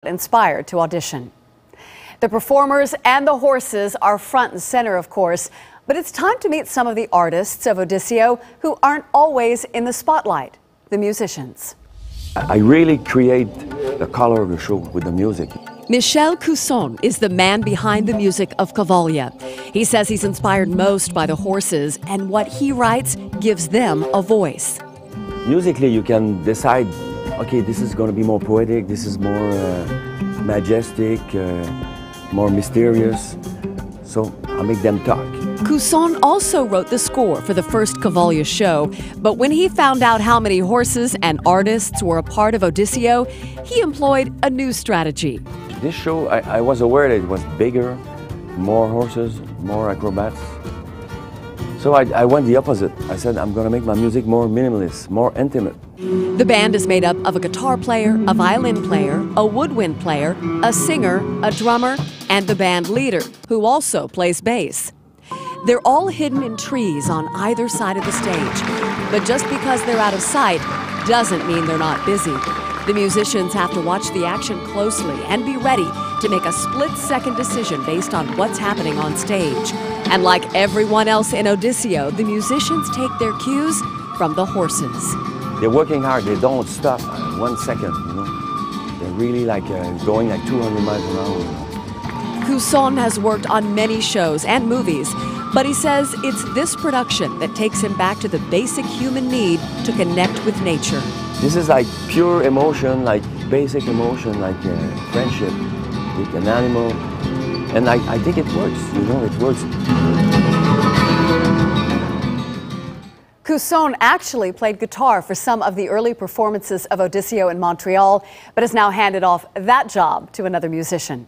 inspired to audition. The performers and the horses are front and center, of course, but it's time to meet some of the artists of Odysseo who aren't always in the spotlight, the musicians. I really create the color of the show with the music. Michel Cusson is the man behind the music of Cavalia. He says he's inspired most by the horses, and what he writes gives them a voice. Musically, you can decide, okay, this is going to be more poetic, this is more majestic, more mysterious, so I make them talk. Cusson also wrote the score for the first Cavalia show, but when he found out how many horses and artists were a part of Odysseo, he employed a new strategy. This show, I was aware that it was bigger, more horses, more acrobats. So I went the opposite. I said, I'm going to make my music more minimalist, more intimate. The band is made up of a guitar player, a violin player, a woodwind player, a singer, a drummer, and the band leader, who also plays bass. They're all hidden in trees on either side of the stage. But just because they're out of sight doesn't mean they're not busy. The musicians have to watch the action closely and be ready to make a split-second decision based on what's happening on stage. And like everyone else in Odysseo, the musicians take their cues from the horses. They're working hard. They don't stop 1 second, you know. They're really like going like 200 miles an hour. You know? Cusson has worked on many shows and movies, but he says it's this production that takes him back to the basic human need to connect with nature. This is like pure emotion, like basic emotion, like friendship with an animal. And I think it works, you know, it works. Cusson actually played guitar for some of the early performances of Odysseo in Montreal, but has now handed off that job to another musician.